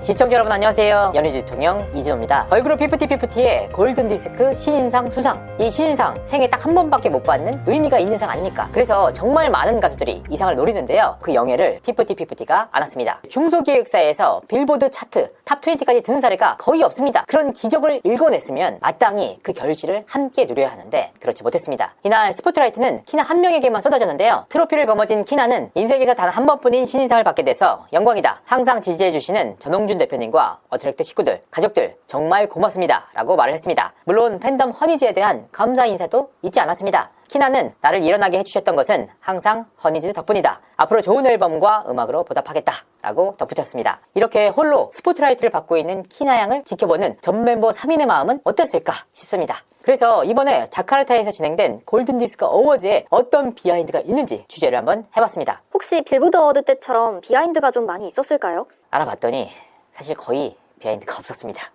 시청자 여러분 안녕하세요. 연예계 대통령 이진호입니다. 걸그룹 피프티피프티의 골든디스크 신인상 수상. 이 신인상 생애 딱 한 번밖에 못 받는 의미가 있는 상 아닙니까? 그래서 정말 많은 가수들이 이 상을 노리는데요. 그 영예를 피프티피프티가 안았습니다. 중소기획사에서 빌보드 차트 탑 20까지 드는 사례가 거의 없습니다. 그런 기적을 일궈냈으면 마땅히 그 결실을 함께 누려야 하는데 그렇지 못했습니다. 이날 스포트라이트는 키나 한 명에게만 쏟아졌는데요. 트로피를 거머쥔 키나는 인생에서 단 한 번뿐인 신인상을 받게 돼서 영광이다. 항상 지지해주시는 전홍준 대표님과 어트랙트 식구들, 가족들 정말 고맙습니다 라고 말을 했습니다. 물론 팬덤 허니즈에 대한 감사 인사도 잊지 않았습니다. 키나는 나를 일어나게 해주셨던 것은 항상 허니즈 덕분이다. 앞으로 좋은 앨범과 음악으로 보답하겠다 라고 덧붙였습니다. 이렇게 홀로 스포트라이트를 받고 있는 키나 양을 지켜보는 전 멤버 3인의 마음은 어땠을까 싶습니다. 그래서 이번에 자카르타에서 진행된 골든디스크 어워즈에 어떤 비하인드가 있는지 취재를 한번 해봤습니다. 혹시 빌보드 어워드 때처럼 비하인드가 좀 많이 있었을까요? 알아봤더니 사실 거의 비하인드가 없었습니다.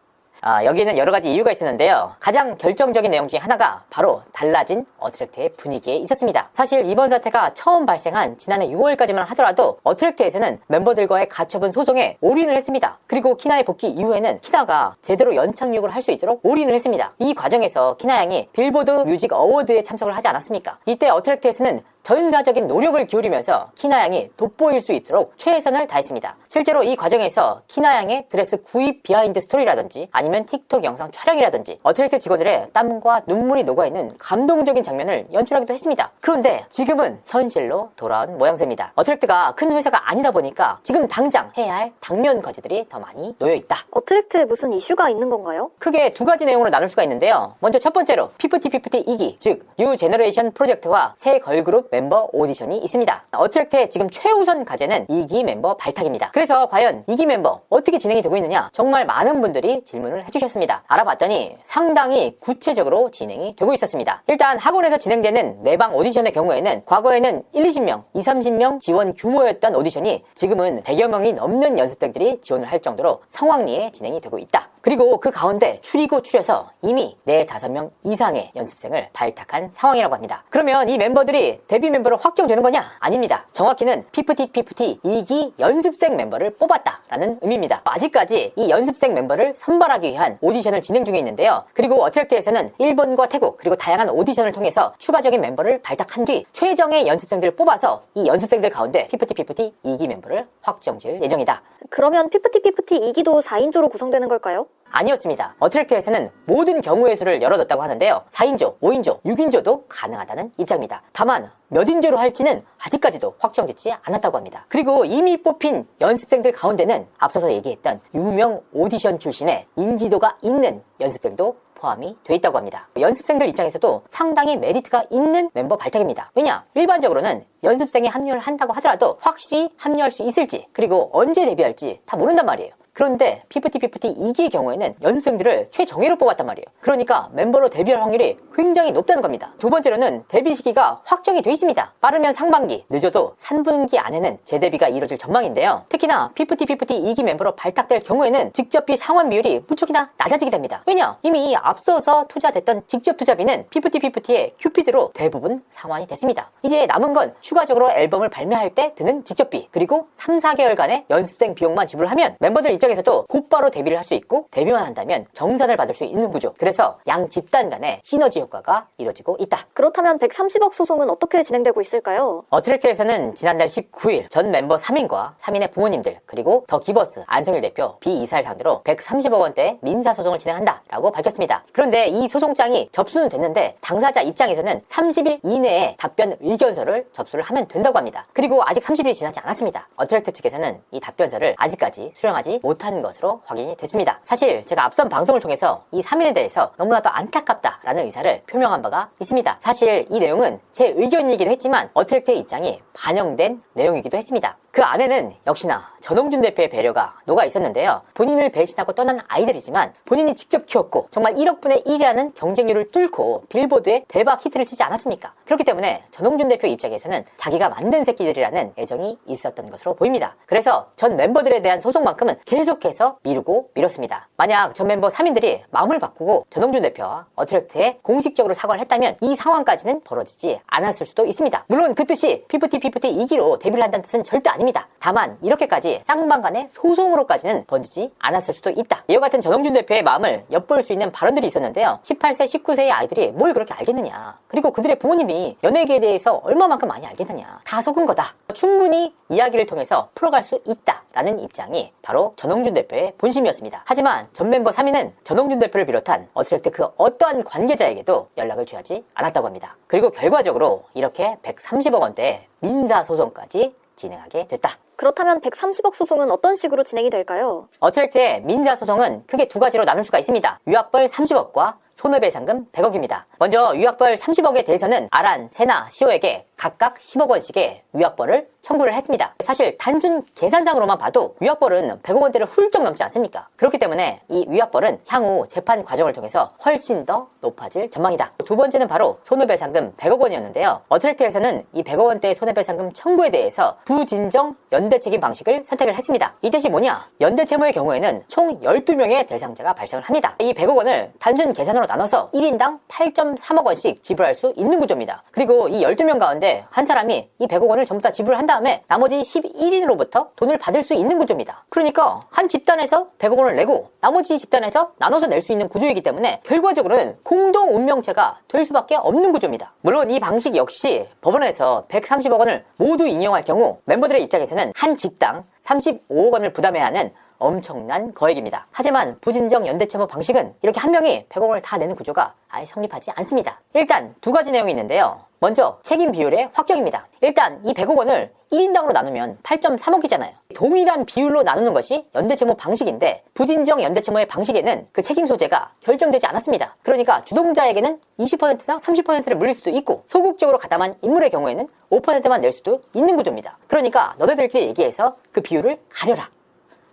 여기에는 여러 가지 이유가 있었는데요. 가장 결정적인 내용 중에 하나가 바로 달라진 어트랙트의 분위기에 있었습니다. 사실 이번 사태가 처음 발생한 지난해 6월까지만 하더라도 어트랙트에서는 멤버들과의 가처분 소송에 올인을 했습니다. 그리고 키나의 복귀 이후에는 키나가 제대로 연착륙을 할 수 있도록 올인을 했습니다. 이 과정에서 키나 양이 빌보드 뮤직 어워드에 참석을 하지 않았습니까? 이때 어트랙트에서는 전사적인 노력을 기울이면서 키나 양이 돋보일 수 있도록 최선을 다했습니다. 실제로 이 과정에서 키나 양의 드레스 구입 비하인드 스토리라든지 아니면 틱톡 영상 촬영이라든지 어트랙트 직원들의 땀과 눈물이 녹아있는 감동적인 장면을 연출하기도 했습니다. 그런데 지금은 현실로 돌아온 모양새입니다. 어트랙트가 큰 회사가 아니다 보니까 지금 당장 해야 할 당면 과제들이 더 많이 놓여있다. 어트랙트에 무슨 이슈가 있는 건가요? 크게 두 가지 내용으로 나눌 수가 있는데요. 먼저 첫 번째로 피프티피프티 2기, 즉 뉴 제너레이션 프로젝트와 새 걸그룹 멤버 오디션이 있습니다. 어트랙트의 지금 최우선 과제는 2기 멤버 발탁입니다. 그래서 과연 2기 멤버 어떻게 진행이 되고 있느냐 정말 많은 분들이 질문을 해주셨습니다. 알아봤더니 상당히 구체적으로 진행이 되고 있었습니다. 일단 학원에서 진행되는 내방 오디션의 경우에는 과거에는 1, 20명, 2, 30명 지원 규모였던 오디션이 지금은 100여 명이 넘는 연습생들이 지원을 할 정도로 성황리에 진행이 되고 있다. 그리고 그 가운데 추리고 추려서 이미 4, 5명 이상의 연습생을 발탁한 상황이라고 합니다. 그러면 이 멤버들이 데뷔 멤버로 확정되는 거냐? 아닙니다. 정확히는 피프티피프티 2기 연습생 멤버를 뽑았다라는 의미입니다. 아직까지 이 연습생 멤버를 선발하기 위한 오디션을 진행 중에 있는데요. 그리고 어트랙트에서는 일본과 태국 그리고 다양한 오디션을 통해서 추가적인 멤버를 발탁한 뒤 최정의 연습생들을 뽑아서 이 연습생들 가운데 피프티피프티 2기 멤버를 확정지을 예정이다. 그러면 피프티피프티 2기도 4인조로 구성되는 걸까요? 아니었습니다. 어트랙트에서는 모든 경우의 수를 열어뒀다고 하는데요. 4인조, 5인조, 6인조도 가능하다는 입장입니다. 다만 몇 인조로 할지는 아직까지도 확정짓지 않았다고 합니다. 그리고 이미 뽑힌 연습생들 가운데는 앞서서 얘기했던 유명 오디션 출신의 인지도가 있는 연습생도 포함이 돼 있다고 합니다. 연습생들 입장에서도 상당히 메리트가 있는 멤버 발탁입니다. 왜냐? 일반적으로는 연습생에 합류를 한다고 하더라도 확실히 합류할 수 있을지 그리고 언제 데뷔할지 다 모른단 말이에요. 그런데 피프티피프티 2기의 경우에는 연습생들을 최정예로 뽑았단 말이에요. 그러니까 멤버로 데뷔할 확률이 굉장히 높다는 겁니다. 두 번째로는 데뷔 시기가 확정이 돼 있습니다. 빠르면 상반기, 늦어도 3분기 안에는 재데뷔가 이루어질 전망인데요. 특히나 피프티피프티 2기 멤버로 발탁될 경우에는 직접비 상환 비율이 무척이나 낮아지게 됩니다. 왜냐? 이미 앞서서 투자됐던 직접 투자비는 피프티피프티의 큐피드로 대부분 상환이 됐습니다. 이제 남은 건 추가적으로 앨범을 발매할 때 드는 직접비 그리고 3, 4개월간의 연습생 비용만 지불하면 멤버들 입장에서도 곧바로 데뷔를 할 수 있고 데뷔만 한다면 정산을 받을 수 있는 구조. 그래서 양 집단 간의 시너지 효과가 이루어지고 있다. 그렇다면 130억 소송은 어떻게 진행되고 있을까요? 어트랙트에서는 지난달 19일 전 멤버 3인과 3인의 부모님들 그리고 더 기버스 안성일 대표 비이사를 상대로 130억 원대 민사소송을 진행한다라고 밝혔습니다. 그런데 이 소송장이 접수는 됐는데 당사자 입장에서는 30일 이내에 답변 의견서를 접수를 하면 된다고 합니다. 그리고 아직 30일이 지나지 않았습니다. 어트랙트 측에서는 이 답변서를 아직까지 수령하지 못한 것으로 확인이 됐습니다. 사실 제가 앞선 방송을 통해서 이 3인에 대해서 너무나도 안타깝다라는 의사를 표명한 바가 있습니다. 사실 이 내용은 제 의견이기도 했지만 어트랙트의 입장이 반영된 내용이기도 했습니다. 그 안에는 역시나 전홍준 대표의 배려가 녹아 있었는데요. 본인을 배신하고 떠난 아이들이지만 본인이 직접 키웠고 정말 1억 분의 1이라는 경쟁률을 뚫고 빌보드에 대박 히트를 치지 않았습니까? 그렇기 때문에 전홍준 대표 입장에서는 자기가 만든 새끼들이라는 애정이 있었던 것으로 보입니다. 그래서 전 멤버들에 대한 소송만큼은 계속해서 미루고 미뤘습니다. 만약 전 멤버 3인들이 마음을 바꾸고 전홍준 대표와 어트랙트에 공식적으로 사과를 했다면 이 상황까지는 벌어지지 않았을 수도 있습니다. 물론 그 뜻이 피프티피프티 2기로 데뷔를 한다는 뜻은 절대 아닙니다. 아닙니다. 다만 이렇게까지 쌍방 간의 소송으로까지는 번지지 않았을 수도 있다. 이와 같은 전홍준 대표의 마음을 엿볼 수 있는 발언들이 있었는데요. 18세, 19세의 아이들이 뭘 그렇게 알겠느냐. 그리고 그들의 부모님이 연예계에 대해서 얼마만큼 많이 알겠느냐. 다 속은 거다. 충분히 이야기를 통해서 풀어갈 수 있다라는 입장이 바로 전홍준 대표의 본심이었습니다. 하지만 전 멤버 3인은 전홍준 대표를 비롯한 어트랙트 그 어떠한 관계자에게도 연락을 취하지 않았다고 합니다. 그리고 결과적으로 이렇게 130억 원대의 민사소송까지 진행하게 됐다. 그렇다면 130억 소송은 어떤 식으로 진행이 될까요? 어트랙트의 민사소송은 크게 두 가지로 나눌 수가 있습니다. 위약벌 30억과 손해배상금 100억입니다. 먼저 위약벌 30억에 대해서는 아란, 세나, 시오에게 각각 10억 원씩의 위약벌을 청구를 했습니다. 사실 단순 계산상으로만 봐도 위약벌은 100억 원대를 훌쩍 넘지 않습니까? 그렇기 때문에 이 위약벌은 향후 재판 과정을 통해서 훨씬 더 높아질 전망이다. 두 번째는 바로 손해배상금 100억 원이었는데요. 어트랙트에서는 이 100억 원대의 손해배상금 청구에 대해서 부진정 연대책임 방식을 선택을 했습니다. 이 뜻이 뭐냐? 연대채무의 경우에는 총 12명의 대상자가 발생을 합니다. 이 100억 원을 단순 계산으로 나눠서 1인당 8.3억 원씩 지불할 수 있는 구조입니다. 그리고 이 12명 가운데 한 사람이 이 100억 원을 전부 다 지불한 다음에 나머지 11인으로부터 돈을 받을 수 있는 구조입니다. 그러니까 한 집단에서 100억 원을 내고 나머지 집단에서 나눠서 낼 수 있는 구조이기 때문에 결과적으로는 공동 운명체가 될 수밖에 없는 구조입니다. 물론 이 방식 역시 법원에서 130억 원을 모두 인용할 경우 멤버들의 입장에서는 한 집당 35억 원을 부담해야 하는 엄청난 거액입니다. 하지만 부진정 연대채무 방식은 이렇게 한 명이 100억 원을 다 내는 구조가 아예 성립하지 않습니다. 일단 두 가지 내용이 있는데요. 먼저 책임 비율의 확정입니다. 일단 이 100억 원을 1인당으로 나누면 8.3억이잖아요. 동일한 비율로 나누는 것이 연대채무 방식인데 부진정 연대채무의 방식에는 그 책임 소재가 결정되지 않았습니다. 그러니까 주동자에게는 20%나 30%를 물릴 수도 있고 소극적으로 가담한 인물의 경우에는 5%만 낼 수도 있는 구조입니다. 그러니까 너네들끼리 얘기해서 그 비율을 가려라.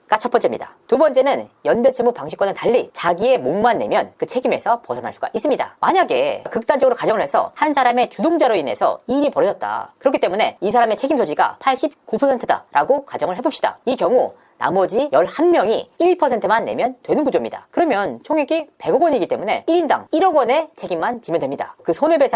가 첫 번째입니다. 두 번째는 연대채무 방식과는 달리 자기의 몫만 내면 그 책임에서 벗어날 수가 있습니다. 만약에 극단적으로 가정을 해서 한 사람의 주동자로 인해서 이 일이 벌어졌다. 그렇기 때문에 이 사람의 책임 소지가 89%다 라고 가정을 해봅시다. 이 경우 나머지 11명이 1%만 내면 되는 구조입니다. 그러면 총액이 100억 원이기 때문에 1인당 1억 원의 책임만 지면 됩니다. 그 손해배상